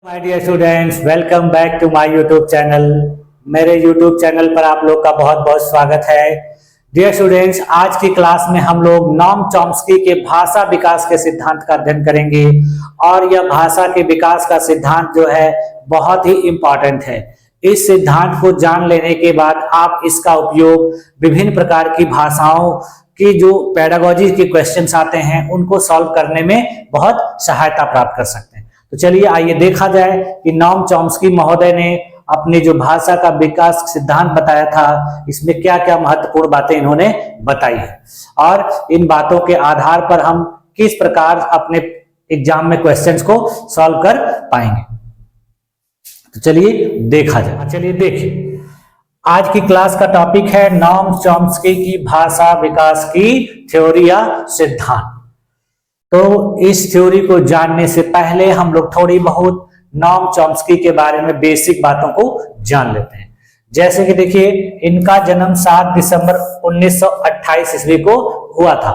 My dear students, welcome back to my YouTube channel. मेरे YouTube channel पर आप लोग का बहुत बहुत स्वागत है। डियर स्टूडेंट्स, आज की क्लास में हम लोग नॉम चॉम्स्की के भाषा विकास के सिद्धांत का अध्ययन करेंगे और यह भाषा के विकास का सिद्धांत जो है बहुत ही इम्पॉर्टेंट है। इस सिद्धांत को जान लेने के बाद आप इसका उपयोग विभिन्न प्रकार की भाषाओं की जो पेडागोजी के क्वेश्चंस आते हैं उनको सॉल्व करने में बहुत सहायता प्राप्त कर सकते हैं। तो चलिए आइए देखा जाए कि नॉम चॉम्स्की महोदय ने अपने जो भाषा का विकास सिद्धांत बताया था इसमें क्या क्या महत्वपूर्ण बातें इन्होंने बताई है और इन बातों के आधार पर हम किस प्रकार अपने एग्जाम में क्वेश्चंस को सॉल्व कर पाएंगे। तो चलिए देखा जाए। चलिए देखिए, आज की क्लास का टॉपिक है नॉम चॉम्स्की की भाषा विकास की थ्योरी या सिद्धांत। तो इस थ्योरी को जानने से पहले हम लोग थोड़ी बहुत नॉम चॉम्स्की के बारे में बेसिक बातों को जान लेते हैं। जैसे कि देखिए, इनका जन्म 7 दिसंबर 1928 ईस्वी को हुआ था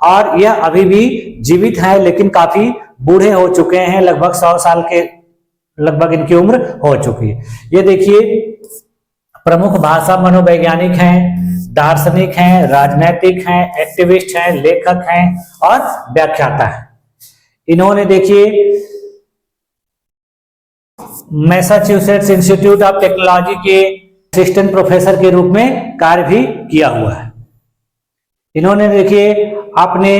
और यह अभी भी जीवित है, लेकिन काफी बूढ़े हो चुके हैं। लगभग 100 साल के लगभग इनकी उम्र हो चुकी है। ये देखिए, प्रमुख भाषा मनोवैज्ञानिक हैं, दार्शनिक हैं, राजनैतिक हैं, एक्टिविस्ट हैं, लेखक हैं और व्याख्याता हैं। इन्होंने देखिए मैसाचुसेट्स इंस्टीट्यूट ऑफ टेक्नोलॉजी के असिस्टेंट प्रोफेसर के रूप में कार्य भी किया हुआ है। इन्होंने देखिए अपने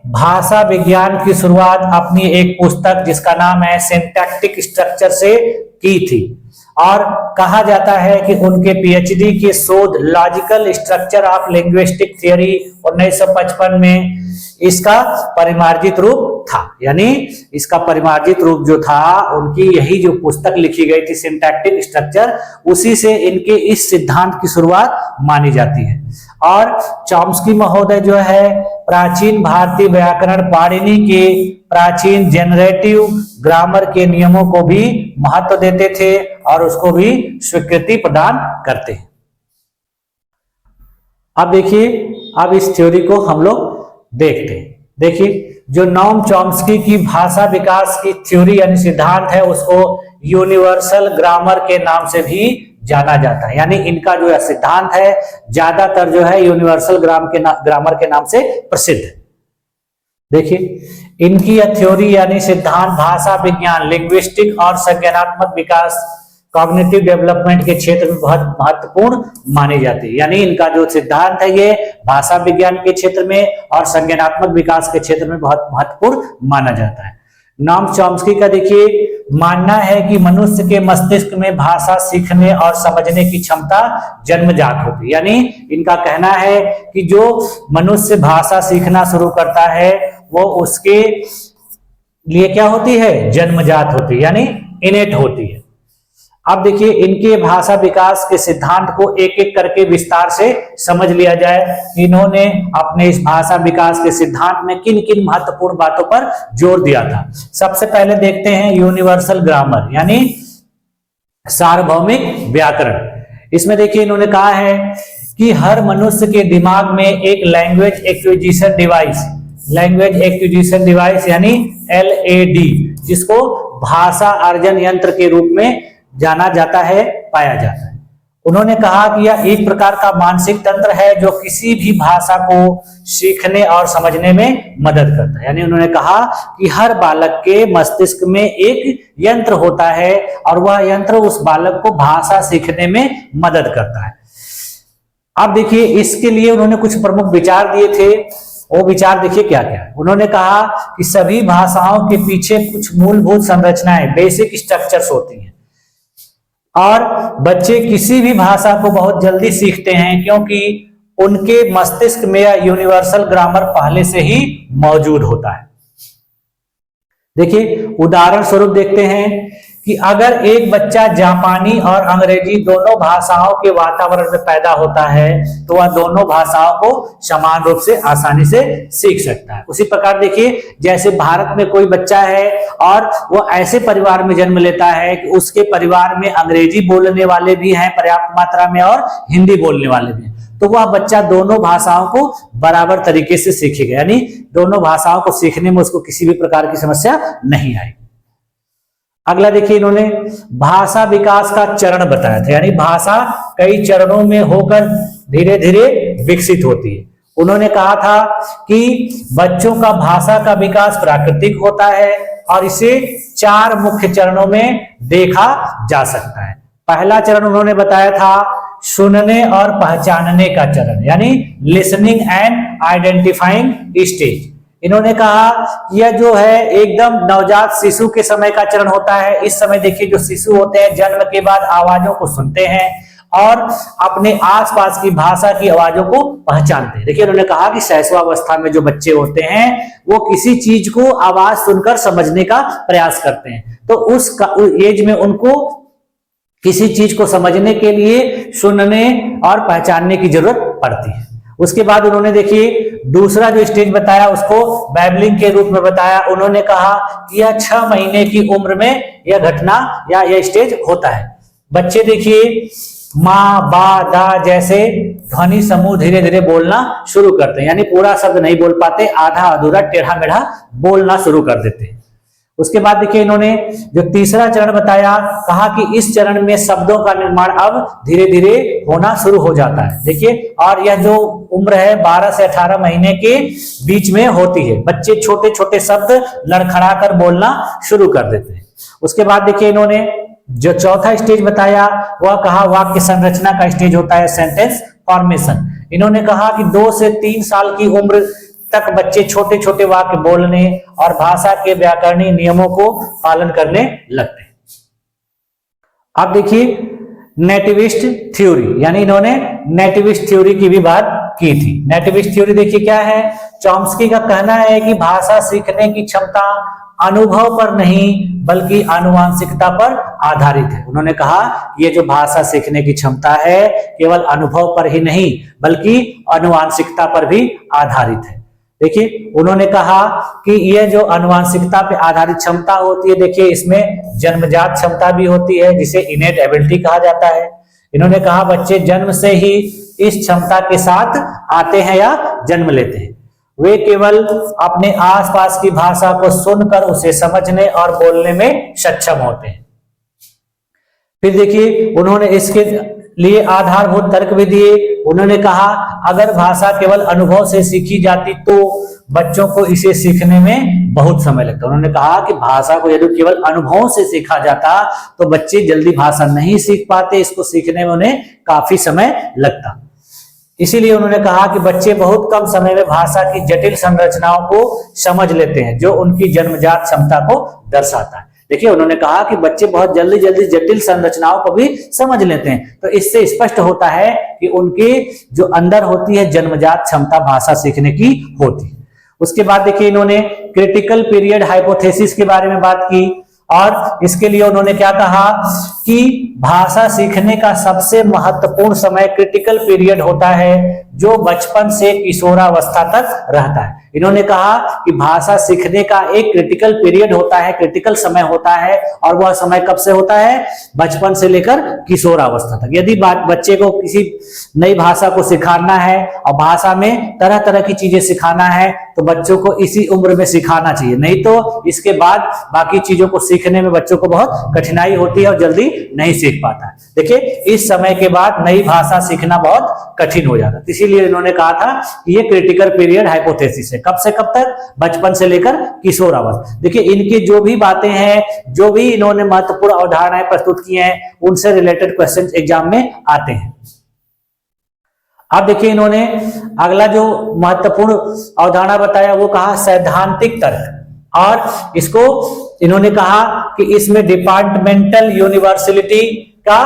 भाषा विज्ञान की शुरुआत अपनी एक पुस्तक जिसका नाम है सिंटैक्टिक स्ट्रक्चर से की थी और कहा जाता है कि उनके पीएचडी की शोध logical structure of linguistic theory 1955 में इसका परिमार्जित रूप था। यानी इसका परिमार्जित रूप जो था, उनकी यही जो पुस्तक लिखी गई थी सिंटैक्टिक स्ट्रक्चर, उसी से इनके इस सिद्धांत की शुरुआत मानी जाती है। और चॉम्स्की महोदय जो है प्राचीन भारतीय व्याकरण पाणिनि के प्राचीन जेनरेटिव ग्रामर के नियमों को भी महत्व देते थे और उसको भी स्वीकृति प्रदान करते हैं। अब देखिए, अब इस थ्योरी को हम लोग देखते हैं। देखिए, जो नॉम चॉम्स्की की भाषा विकास की थ्योरी यानी सिद्धांत है उसको यूनिवर्सल ग्रामर के नाम से भी जाना जाता है। यानी इनका जो सिद्धांत है ज्यादातर जो है यूनिवर्सल ग्रामर के नाम से प्रसिद्ध है। देखिए, इनकी यह थ्योरी यानी सिद्धांत भाषा विज्ञान, लिंग्विस्टिक और संज्ञानात्मक विकास, कॉग्निटिव डेवलपमेंट के क्षेत्र में बहुत महत्वपूर्ण मानी जाती है। यानी इनका जो सिद्धांत है ये भाषा विज्ञान के क्षेत्र में और संज्ञानात्मक विकास के क्षेत्र में बहुत महत्वपूर्ण माना जाता है। नॉम चॉम्स्की का देखिए मानना है कि मनुष्य के मस्तिष्क में भाषा सीखने और समझने की क्षमता जन्मजात होती है। यानी इनका कहना है कि जो मनुष्य भाषा सीखना शुरू करता है वो उसके लिए क्या होती है, जन्मजात होती है, यानी इनेट होती है। अब देखिए, इनके भाषा विकास के सिद्धांत को एक एक करके विस्तार से समझ लिया जाए। इन्होंने अपने इस भाषा विकास के सिद्धांत में किन किन महत्वपूर्ण बातों पर जोर दिया था। सबसे पहले देखते हैं यूनिवर्सल ग्रामर यानी सार्वभौमिक व्याकरण। इसमें देखिए इन्होंने कहा है कि हर मनुष्य के दिमाग में एक लैंग्वेज एक्विजिशन डिवाइस यानी LAD, जिसको भाषा अर्जन यंत्र के रूप में जाना जाता है, पाया जाता है। उन्होंने कहा कि यह एक प्रकार का मानसिक तंत्र है जो किसी भी भाषा को सीखने और समझने में मदद करता है। यानी उन्होंने कहा कि हर बालक के मस्तिष्क में एक यंत्र होता है और वह यंत्र उस बालक को भाषा सीखने में मदद करता है। अब देखिए, इसके लिए उन्होंने कुछ प्रमुख विचार दिए थे। वो विचार देखिए क्या क्या। उन्होंने कहा कि सभी भाषाओं के पीछे कुछ मूलभूत संरचनाएं, बेसिक स्ट्रक्चर्स होती हैं और बच्चे किसी भी भाषा को बहुत जल्दी सीखते हैं क्योंकि उनके मस्तिष्क में यूनिवर्सल ग्रामर पहले से ही मौजूद होता है। देखिए, उदाहरण स्वरूप देखते हैं कि अगर एक बच्चा जापानी और अंग्रेजी दोनों भाषाओं के वातावरण में पैदा होता है तो वह दोनों भाषाओं को समान रूप से आसानी से सीख सकता है। उसी प्रकार देखिए, जैसे भारत में कोई बच्चा है और वो ऐसे परिवार में जन्म लेता है कि उसके परिवार में अंग्रेजी बोलने वाले भी हैं पर्याप्त मात्रा में और हिंदी बोलने वाले भी हैं, तो वह बच्चा दोनों भाषाओं को बराबर तरीके से सीखेगा। यानी दोनों भाषाओं को सीखने में उसको किसी भी प्रकार की समस्या नहीं आएगी। अगला देखिए, इन्होंने भाषा विकास का चरण बताया था, यानी भाषा कई चरणों में होकर धीरे धीरे विकसित होती है। उन्होंने कहा था कि बच्चों का भाषा का विकास प्राकृतिक होता है और इसे 4 मुख्य चरणों में देखा जा सकता है। पहला चरण उन्होंने बताया था सुनने और पहचानने का चरण, यानी लिसनिंग एंड आइडेंटिफाइंग स्टेज। इन्होंने कहा यह जो है एकदम नवजात शिशु के समय का चरण होता है। इस समय देखिए जो शिशु होते हैं जन्म के बाद आवाजों को सुनते हैं और अपने आसपास की भाषा की आवाजों को पहचानते हैं। देखिए उन्होंने कहा कि शैशवावस्था में जो बच्चे होते हैं वो किसी चीज को आवाज सुनकर समझने का प्रयास करते हैं, तो उस एज में उनको किसी चीज को समझने के लिए सुनने और पहचानने की जरूरत पड़ती है। उसके बाद उन्होंने देखिए दूसरा जो स्टेज बताया उसको बैबलिंग के रूप में बताया। उन्होंने कहा कि यह 6 महीने की उम्र में यह घटना या यह स्टेज होता है। बच्चे देखिए माँ, बा, दा जैसे ध्वनि समूह धीरे धीरे बोलना शुरू करते हैं, यानी पूरा शब्द नहीं बोल पाते, आधा अधूरा टेढ़ा मेढ़ा बोलना शुरू कर देते हैं। उसके बाद देखिए इन्होंने जो तीसरा चरण बताया, कहा कि इस चरण में शब्दों का निर्माण अब धीरे धीरे होना शुरू हो जाता है। देखिए, और यह जो उम्र है 12 से 18 महीने के बीच में होती है। बच्चे छोटे छोटे शब्द लड़खड़ा कर बोलना शुरू कर देते हैं। उसके बाद देखिए इन्होंने जो चौथा स्टेज बताया वह कहा वाक्य संरचना का स्टेज होता है, सेंटेंस फॉर्मेशन। इन्होंने कहा कि 2 से 3 साल की उम्र तक बच्चे छोटे छोटे वाक्य बोलने और भाषा के व्याकरणीय नियमों को पालन करने लगते हैं। अब देखिए नेटिविस्ट थ्योरी, यानी इन्होंने नेटिविस्ट थ्योरी की भी बात की थी। नेटिविस्ट थ्योरी देखिए क्या है, चॉम्स्की का कहना है कि भाषा सीखने की क्षमता अनुभव पर नहीं बल्कि आनुवांशिकता पर आधारित है। उन्होंने कहा ये जो भाषा सीखने की क्षमता है केवल अनुभव पर ही नहीं बल्कि आनुवांशिकता पर भी आधारित है। देखिए उन्होंने कहा कि यह जो आनुवांशिकता पे आधारित क्षमता होती है, देखिए इसमें जन्मजात क्षमता भी होती है जिसे इनेट एबिलिटी कहा जाता है। इन्होंने कहा बच्चे जन्म से ही इस क्षमता के साथ आते हैं या जन्म लेते हैं। वे केवल अपने आसपास की भाषा को सुनकर उसे समझने और बोलने में सक्षम होते हैं। फिर देखिए उन्होंने इसके लिए आधारभूत तर्क भी दिए। उन्होंने कहा अगर भाषा केवल अनुभव से सीखी जाती तो बच्चों को इसे सीखने में बहुत समय लगता। उन्होंने कहा कि भाषा को यदि केवल अनुभव से सीखा जाता तो बच्चे जल्दी भाषा नहीं सीख पाते, इसको सीखने में उन्हें काफी समय लगता। इसीलिए उन्होंने कहा कि बच्चे बहुत कम समय में भाषा की जटिल संरचनाओं को समझ लेते हैं जो उनकी जन्मजात क्षमता को दर्शाता है। देखिए उन्होंने कहा कि बच्चे बहुत जल्दी जल्दी जटिल संरचनाओं को भी समझ लेते हैं, तो इससे स्पष्ट होता है कि उनके जो अंदर होती है जन्मजात क्षमता भाषा सीखने की होती है। उसके बाद देखिए इन्होंने क्रिटिकल पीरियड हाइपोथेसिस के बारे में बात की और इसके लिए उन्होंने क्या कहा कि भाषा सीखने का सबसे महत्वपूर्ण समय क्रिटिकल पीरियड होता है जो बचपन से किशोरावस्था तक रहता है। इन्होंने कहा कि भाषा सीखने का एक क्रिटिकल पीरियड होता है, क्रिटिकल समय होता है और वह समय कब से होता है, बचपन से लेकर किशोरावस्था तक। यदि बच्चे को किसी नई भाषा को सिखाना है और भाषा में तरह तरह की चीजें सिखाना है तो बच्चों को इसी उम्र में सिखाना चाहिए, नहीं तो इसके बाद बाकी चीजों को सीखने में बच्चों को बहुत कठिनाई होती है और जल्दी नहीं सीख पाता है। देखिए इस समय के बाद नई भाषा सीखना बहुत कठिन हो जाता है, इसीलिए इन्होंने कहा था कि ये क्रिटिकल पीरियड हाइपोथेसिस है। कब से कब तक, बचपन से लेकर किशोरावस्था। देखिए इनकी जो भी बातें हैं, जो भी इन्होंने महत्वपूर्ण अवधारणाएं प्रस्तुत की हैं, उनसे रिलेटेड क्वेश्चन एग्जाम में आते हैं। अब देखिए इन्होंने अगला जो महत्वपूर्ण अवधारणा बताया वो कहा सैद्धांतिक तर्क, और इसको इन्होंने कहा कि इसमें डिपार्टमेंटल यूनिवर्सिटी का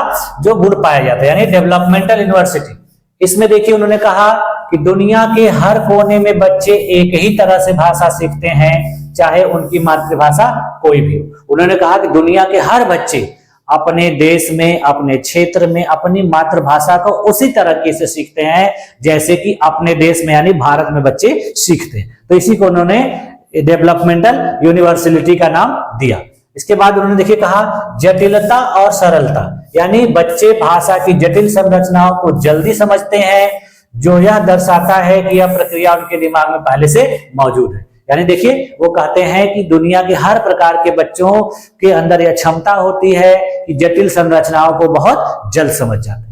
जो गुण पाया जाता है, यानी डेवलपमेंटल यूनिवर्सिटी। इसमें देखिए उन्होंने कहा कि दुनिया के हर कोने में बच्चे एक ही तरह से भाषा सीखते हैं, चाहे उनकी मातृभाषा कोई भी हो। उन्होंने कहा कि दुनिया के हर बच्चे अपने देश में, अपने क्षेत्र में अपनी मातृभाषा को उसी तरीके से सीखते हैं जैसे कि अपने देश में यानी भारत में बच्चे सीखते हैं। तो इसी को उन्होंने डेवलपमेंटल यूनिवर्सिटी का नाम दिया। इसके बाद उन्होंने देखिए कहा जटिलता और सरलता, यानी बच्चे भाषा की जटिल संरचनाओं को जल्दी समझते हैं, जो यह दर्शाता है कि यह प्रक्रिया उनके दिमाग में पहले से मौजूद है। यानी देखिए वो कहते हैं कि दुनिया के हर प्रकार के बच्चों के अंदर यह क्षमता होती है कि जटिल संरचनाओं को बहुत जल्द समझ जाते हैं।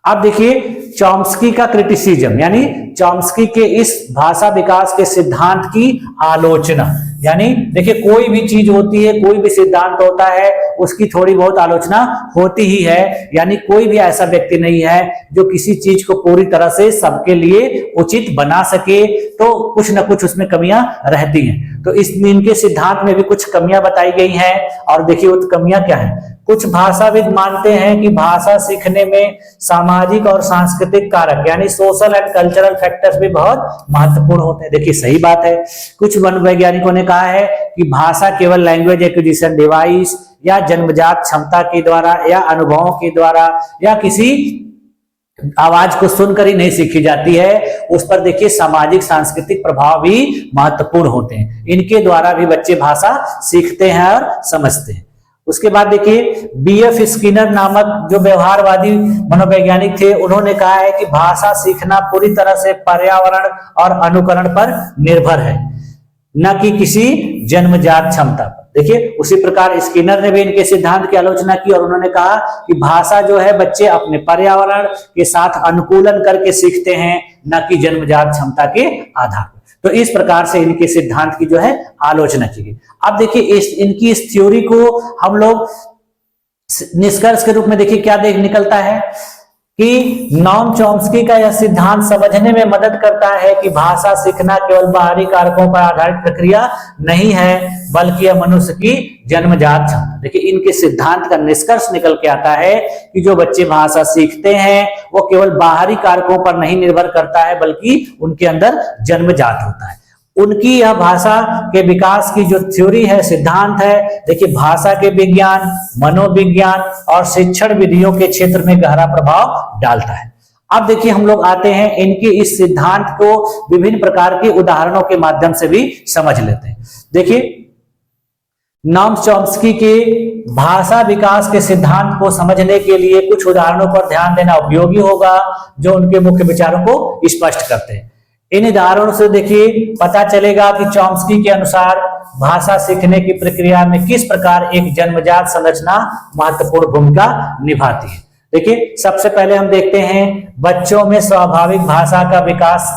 अब देखिए चॉम्स्की का क्रिटिसिज्म, यानी चॉम्स्की के इस भाषा विकास के सिद्धांत की आलोचना। यानी देखिए कोई भी चीज होती है, कोई भी सिद्धांत होता है, उसकी थोड़ी बहुत आलोचना होती ही है। यानी कोई भी ऐसा व्यक्ति नहीं है जो किसी चीज को पूरी तरह से सबके लिए उचित बना सके, तो कुछ ना कुछ उसमें कमियां रहती हैं। तो इनके सिद्धांत में भी कुछ कमियां बताई गई हैं। और देखिए वो कमियां क्या है। कुछ भाषाविद मानते हैं कि भाषा सीखने में सामाजिक और सांस्कृतिक कारक यानी सोशल एंड कल्चरल फैक्टर्स भी बहुत महत्वपूर्ण होते हैं। देखिए सही बात है। कुछ वैज्ञानिकों ने कहा है कि भाषा केवल लैंग्वेज एक्विजिशन डिवाइस या जन्मजात क्षमता के द्वारा या अनुभवों के द्वारा या किसी आवाज को सुनकर ही नहीं सीखी जाती है, उस पर देखिए सामाजिक सांस्कृतिक प्रभाव भी महत्वपूर्ण होते हैं। इनके द्वारा भी बच्चे भाषा सीखते हैं और समझते हैं। उसके बाद देखिए बीएफ स्किनर नामक जो व्यवहारवादी मनोवैज्ञानिक थे, उन्होंने कहा है कि भाषा सीखना पूरी तरह से पर्यावरण और अनुकरण पर निर्भर है, न कि किसी जन्मजात क्षमता पर। देखिए उसी प्रकार स्किनर ने भी इनके सिद्धांत की आलोचना की और उन्होंने कहा कि भाषा जो है बच्चे अपने पर्यावरण के साथ अनुकूलन करके सीखते हैं, न कि जन्मजात क्षमता के आधार पर। तो इस प्रकार से इनके सिद्धांत की जो है आलोचना की गई। अब देखिए इनकी इस थ्योरी को हम लोग निष्कर्ष के रूप में देखिए क्या निकलता है कि नॉम चॉम्स्की का यह सिद्धांत समझने में मदद करता है कि भाषा सीखना केवल बाहरी कारकों पर आधारित प्रक्रिया नहीं है, बल्कि यह मनुष्य की जन्मजात क्षमता। देखिए इनके सिद्धांत का निष्कर्ष निकल के आता है कि जो बच्चे भाषा सीखते हैं वो केवल बाहरी कारकों पर नहीं निर्भर करता है, बल्कि उनके अंदर जन्मजात होता है। उनकी यह भाषा के विकास की जो थ्योरी है, सिद्धांत है, देखिए भाषा के विज्ञान, मनोविज्ञान और शिक्षण विधियों के क्षेत्र में गहरा प्रभाव डालता है। अब देखिए हम लोग आते हैं इनके इस सिद्धांत को विभिन्न प्रकार के उदाहरणों के माध्यम से भी समझ लेते हैं। देखिए नॉम चॉम्स्की के भाषा विकास के सिद्धांत को समझने के लिए कुछ उदाहरणों पर ध्यान देना उपयोगी होगा जो उनके मुख्य विचारों को स्पष्ट करते हैं। इन उदाहरणों से देखिए पता चलेगा कि चॉम्स्की के अनुसार भाषा सीखने की प्रक्रिया में किस प्रकार एक जन्मजात संरचना महत्वपूर्ण भूमिका निभाती है। देखिए सबसे पहले हम देखते हैं बच्चों में स्वाभाविक भाषा का विकास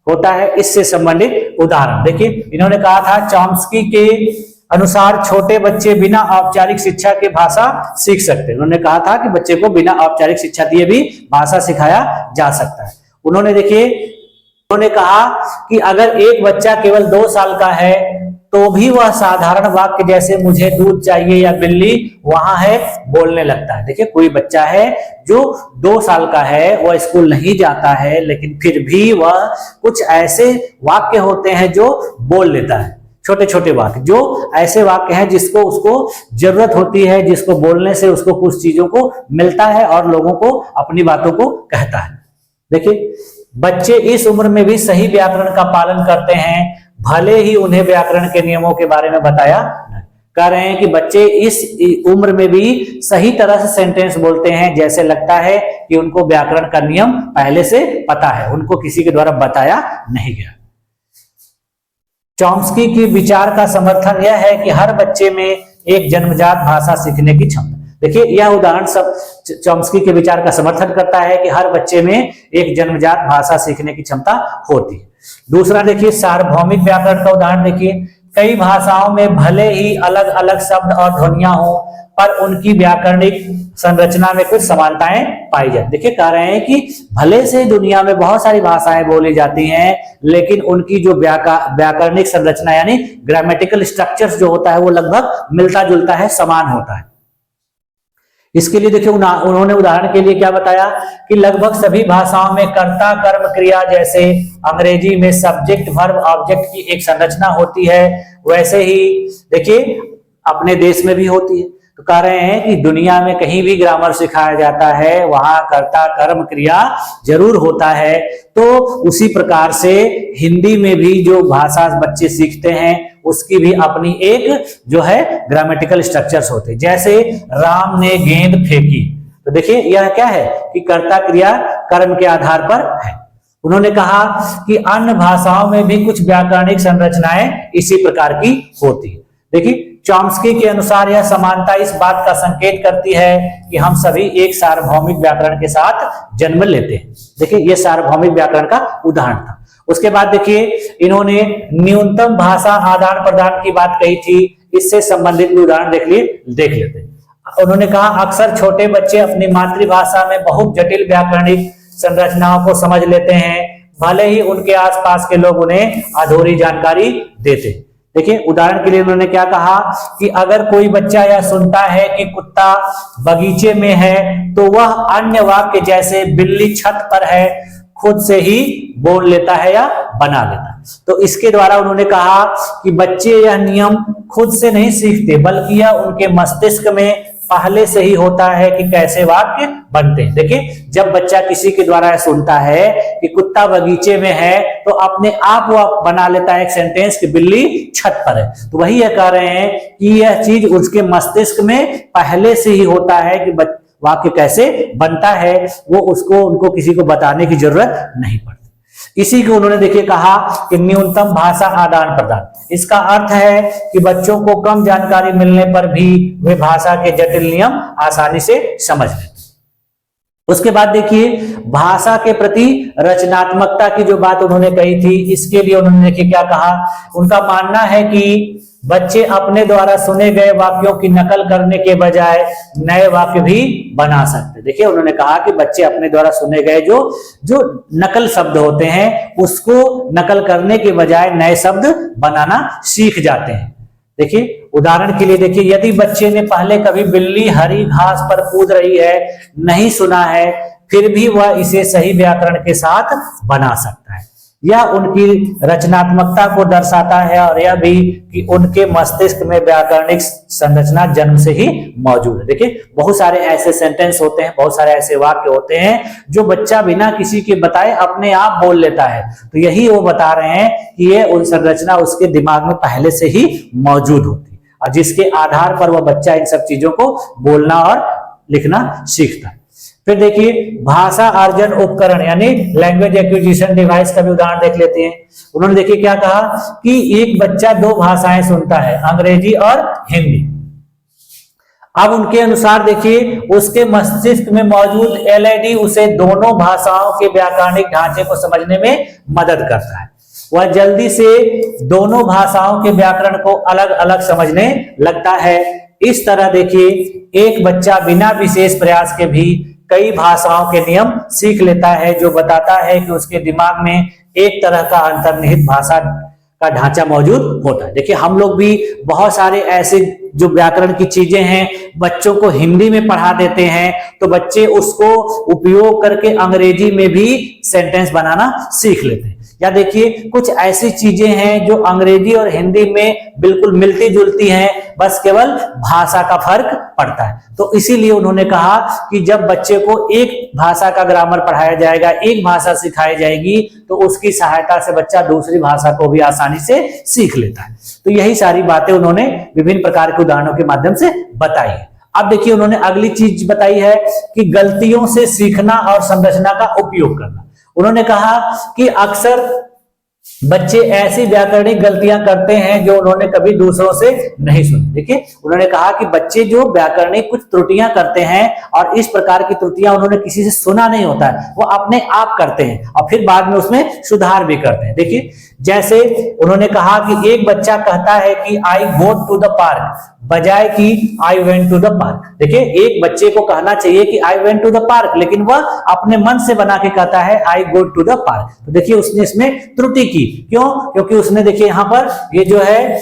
होता है, इससे संबंधित उदाहरण। देखिए इन्होंने कहा था चॉम्स्की के अनुसार छोटे बच्चे बिना औपचारिक शिक्षा के भाषा सीख सकते हैं। उन्होंने कहा था कि बच्चे को बिना औपचारिक शिक्षा दिए भी भाषा सिखाया जा सकता है। उन्होंने कहा कि अगर एक बच्चा केवल 2 साल का है तो भी वह साधारण वाक्य जैसे मुझे दूध चाहिए या बिल्ली वहां है बोलने लगता है। देखिए कोई बच्चा है जो 2 साल का है, वह स्कूल नहीं जाता है, लेकिन फिर भी वह कुछ ऐसे वाक्य होते हैं जो बोल लेता है, छोटे छोटे वाक्य, जो ऐसे वाक्य हैं जिसको उसको जरूरत होती है, जिसको बोलने से उसको कुछ चीजों को मिलता है और लोगों को अपनी बातों को कहता है। देखिए बच्चे इस उम्र में भी सही व्याकरण का पालन करते हैं, भले ही उन्हें व्याकरण के नियमों के बारे में बताया। कह रहे हैं कि बच्चे इस उम्र में भी सही तरह से सेंटेंस बोलते हैं, जैसे लगता है कि उनको व्याकरण का नियम पहले से पता है, उनको किसी के द्वारा बताया नहीं गया। चॉम्स्की के विचार का समर्थन यह है कि हर बच्चे में एक जन्मजात भाषा सीखने की क्षमता। देखिए यह उदाहरण सब चॉम्स्की के विचार का समर्थन करता है कि हर बच्चे में एक जन्मजात भाषा सीखने की क्षमता होती है। दूसरा देखिए सार्वभौमिक व्याकरण का उदाहरण देखिए, कई भाषाओं में भले ही अलग अलग शब्द और ध्वनियां हो, पर उनकी व्याकरणिक संरचना में कुछ समानताएं पाई जाती। देखिए कह रहे हैं कि भले से दुनिया में बहुत सारी भाषाएं बोली जाती हैं, लेकिन उनकी जो व्याकरणिक संरचना यानी ग्रामेटिकल स्ट्रक्चर्स जो होता है वो लगभग मिलता जुलता है, समान होता है। इसके लिए देखिए उन्होंने उदाहरण के लिए क्या बताया कि लगभग सभी भाषाओं में कर्ता कर्म क्रिया, जैसे अंग्रेजी में सब्जेक्ट वर्ब ऑब्जेक्ट की एक संरचना होती है, वैसे ही देखिए अपने देश में भी होती है। तो कह रहे हैं कि दुनिया में कहीं भी ग्रामर सिखाया जाता है, वहां कर्ता कर्म क्रिया जरूर होता है। तो उसी प्रकार से हिंदी में भी जो भाषा बच्चे सीखते हैं उसकी भी अपनी एक जो है ग्रामेटिकल स्ट्रक्चर्स होते हैं। जैसे राम ने गेंद फेंकी, तो देखिए यह क्या है कि कर्ता क्रिया कर्म के आधार पर है। उन्होंने कहा कि अन्य भाषाओं में भी कुछ व्याकरणिक संरचनाएं इसी प्रकार की होती है। देखिए चॉम्स्की के अनुसार यह समानता इस बात का संकेत करती है कि हम सभी एक सार्वभौमिक व्याकरण के साथ जन्म लेते हैं। देखिए यह सार्वभौमिक व्याकरण का उदाहरण था। उसके बाद देखिए इन्होंने न्यूनतम भाषा आदान प्रदान की बात कही थी, इससे संबंधित भी उदाहरण देख लेते हैं। उन्होंने कहा अक्सर छोटे बच्चे अपनी मातृभाषा में बहुत जटिल व्याकरणिक संरचनाओं को समझ लेते हैं, भले ही उनके आसपास के लोग उन्हें अधूरी जानकारी देते। देखिए उदाहरण के लिए उन्होंने क्या कहा कि अगर कोई बच्चा यह सुनता है कि कुत्ता बगीचे में है तो वह अन्य वाक्य जैसे बिल्ली छत पर है खुद से ही बोल लेता है या बना लेता है। तो इसके द्वारा उन्होंने कहा कि बच्चे यह नियम खुद से नहीं सीखते, बल्कि यह उनके मस्तिष्क में पहले से ही होता है कि कैसे वाक्य बनते हैं। देखिए जब बच्चा किसी के द्वारा सुनता है कि कुत्ता बगीचे में है तो अपने आप वह बना लेता है एक सेंटेंस कि बिल्ली छत पर है। तो वही यह कह रहे हैं कि यह चीज उसके मस्तिष्क में पहले से ही होता है कि वाक्य कैसे बनता है, वो उनको किसी को बताने की जरूरत नहीं पड़ती। इसी को उन्होंने देखिए कहा कि न्यूनतम भाषा आदान प्रदान, इसका अर्थ है कि बच्चों को कम जानकारी मिलने पर भी वे भाषा के जटिल नियम आसानी से समझ लेते। उसके बाद देखिए भाषा के प्रति रचनात्मकता की जो बात उन्होंने कही थी, इसके लिए उन्होंने देखिए क्या कहा। उनका मानना है कि बच्चे अपने द्वारा सुने गए वाक्यों की नकल करने के बजाय नए वाक्य भी बना सकते। देखिए उन्होंने कहा कि बच्चे अपने द्वारा सुने गए जो नकल शब्द होते हैं उसको नकल करने के बजाय नए शब्द बनाना सीख जाते हैं। देखिए उदाहरण के लिए देखिए यदि बच्चे ने पहले कभी बिल्ली हरी घास पर कूद रही है नहीं सुना है, फिर भी वह इसे सही व्याकरण के साथ बना सकता है। यह उनकी रचनात्मकता को दर्शाता है और यह भी कि उनके मस्तिष्क में व्याकरणिक संरचना जन्म से ही मौजूद है। देखिए बहुत सारे ऐसे सेंटेंस होते हैं, बहुत सारे ऐसे वाक्य होते हैं जो बच्चा बिना किसी के बताए अपने आप बोल लेता है। तो यही वो बता रहे हैं कि ये उन संरचना उसके दिमाग में पहले से ही मौजूद होती है और जिसके आधार पर वह बच्चा इन सब चीजों को बोलना और लिखना सीखता है। फिर देखिए भाषा अर्जन उपकरण यानी लैंग्वेज एक्विजिशन डिवाइस का भी उदाहरण देख लेते हैं। उन्होंने देखिए क्या कहा कि एक बच्चा दो भाषाएं सुनता है, अंग्रेजी और हिंदी। अब उनके अनुसार देखिए उसके मस्तिष्क में मौजूद एलईडी उसे दोनों भाषाओं के व्याकरणिक ढांचे को समझने में मदद करता है। वह जल्दी से दोनों भाषाओं के व्याकरण को अलग अलग समझने लगता है। इस तरह देखिए एक बच्चा बिना विशेष प्रयास के भी कई भाषाओं के नियम सीख लेता है, जो बताता है कि उसके दिमाग में एक तरह का अंतर्निहित भाषा का ढांचा मौजूद होता है। देखिए हम लोग भी बहुत सारे ऐसे जो व्याकरण की चीजें हैं बच्चों को हिंदी में पढ़ा देते हैं, तो बच्चे उसको उपयोग करके अंग्रेजी में भी सेंटेंस बनाना सीख लेते हैं। या देखिए कुछ ऐसी चीजें हैं जो अंग्रेजी और हिंदी में बिल्कुल मिलती जुलती हैं, बस केवल भाषा का फर्क पड़ता है। तो इसीलिए उन्होंने कहा कि जब बच्चे को एक भाषा का ग्रामर पढ़ाया जाएगा, एक भाषा सिखाई जाएगी, तो उसकी सहायता से बच्चा दूसरी भाषा को भी आसानी से सीख लेता है। तो यही सारी बातें उन्होंने विभिन्न प्रकार के उदाहरणों के माध्यम से बताई है। अब देखिए उन्होंने अगली चीज बताई है कि गलतियों से सीखना और संरचना का उपयोग करना। उन्होंने कहा कि अक्सर बच्चे ऐसी व्याकरणिक गलतियां करते हैं जो उन्होंने कभी दूसरों से नहीं सुनी। देखिए उन्होंने कहा कि बच्चे जो व्याकरणिक कुछ त्रुटियां करते हैं और इस प्रकार की त्रुटियां उन्होंने किसी से सुना नहीं होता है, वो अपने आप करते हैं और फिर बाद में उसमें सुधार भी करते हैं। देखिए जैसे उन्होंने कहा कि एक बच्चा कहता है कि I go to the park बजाय कि I went to the park. देखिए एक बच्चे को कहना चाहिए कि I went to the park, लेकिन वह अपने मन से बना के कहता है I go to the park. तो देखिए उसने इसमें त्रुटि की। क्यों? क्योंकि उसने देखिए यहां पर ये जो है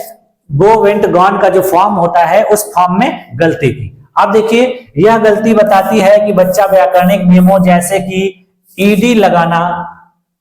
गो वेंट गॉन का जो फॉर्म होता है उस फॉर्म में गलती की। अब देखिए यह गलती बताती है कि बच्चा व्याकरणिक नियमों जैसे कि ईडी लगाना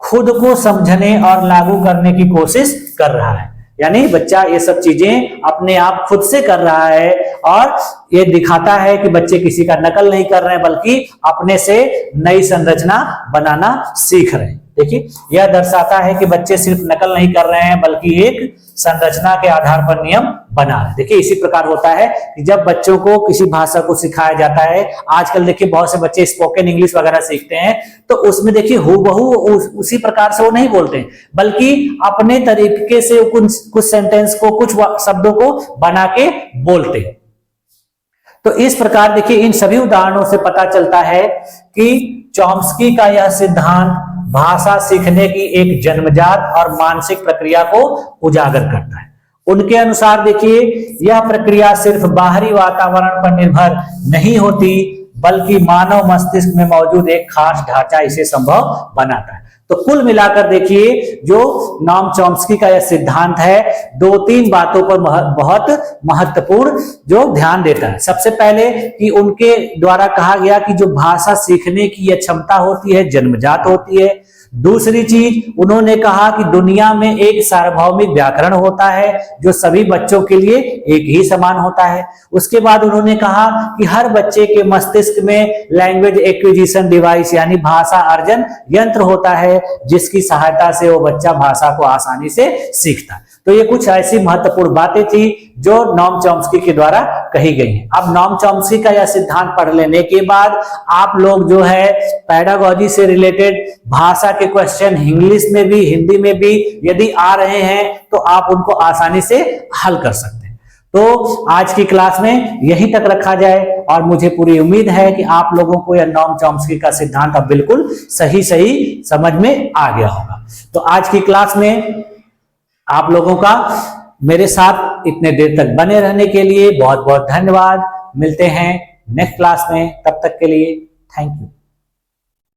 खुद को समझने और लागू करने की कोशिश कर रहा है। यानी बच्चा ये सब चीजें अपने आप खुद से कर रहा है और ये दिखाता है कि बच्चे किसी का नकल नहीं कर रहे हैं, बल्कि अपने से नई संरचना बनाना सीख रहे हैं। देखिए यह दर्शाता है कि बच्चे सिर्फ नकल नहीं कर रहे हैं बल्कि एक संरचना के आधार पर नियम बना रहे हैं। देखिए इसी प्रकार होता है कि जब बच्चों को किसी भाषा को सिखाया जाता है, आजकल देखिए बहुत से बच्चे स्पोकन इंग्लिश वगैरह सीखते हैं, तो उसमें देखिए हूबहू उसी प्रकार से वो नहीं बोलते हैं, बल्कि अपने तरीके से कुछ सेंटेंस को, कुछ शब्दों को बना के बोलते हैं। तो इस प्रकार देखिए इन सभी उदाहरणों से पता चलता है कि चॉम्स्की का यह सिद्धांत भाषा सीखने की एक जन्मजात और मानसिक प्रक्रिया को उजागर करता है। उनके अनुसार देखिए यह प्रक्रिया सिर्फ बाहरी वातावरण पर निर्भर नहीं होती बल्कि मानव मस्तिष्क में मौजूद एक खास ढांचा इसे संभव बनाता है। तो कुल मिलाकर देखिए जो नॉम चॉम्स्की का यह सिद्धांत है, दो तीन बातों पर बहुत महत्वपूर्ण जो ध्यान देता है। सबसे पहले कि उनके द्वारा कहा गया कि जो भाषा सीखने की यह क्षमता होती है जन्मजात होती है। दूसरी चीज उन्होंने कहा कि दुनिया में एक सार्वभौमिक व्याकरण होता है जो सभी बच्चों के लिए एक ही समान होता है। उसके बाद उन्होंने कहा कि हर बच्चे के मस्तिष्क में लैंग्वेज एक्विजिशन डिवाइस यानी भाषा अर्जन यंत्र होता है जिसकी सहायता से वो बच्चा भाषा को आसानी से सीखता है। तो ये कुछ ऐसी महत्वपूर्ण बातें थी जो नॉम चॉम्स्की के द्वारा कही गई हैं। अब नॉम चॉम्स्की का यह सिद्धांत पढ़ लेने के बाद आप लोग जो है पेडागोजी से रिलेटेड भाषा के क्वेश्चन इंग्लिश में भी हिंदी में भी यदि आ रहे हैं तो आप उनको आसानी से हल कर सकते हैं। तो आज की क्लास में यहीं तक रखा जाए और मुझे पूरी उम्मीद है कि आप लोगों को यह नॉम चॉम्स्की का सिद्धांत अब बिल्कुल सही समझ में आ गया होगा। तो आज की क्लास में आप लोगों का मेरे साथ इतने देर तक बने रहने के लिए बहुत बहुत धन्यवाद। मिलते हैं नेक्स्ट क्लास में, तब तक के लिए थैंक यू।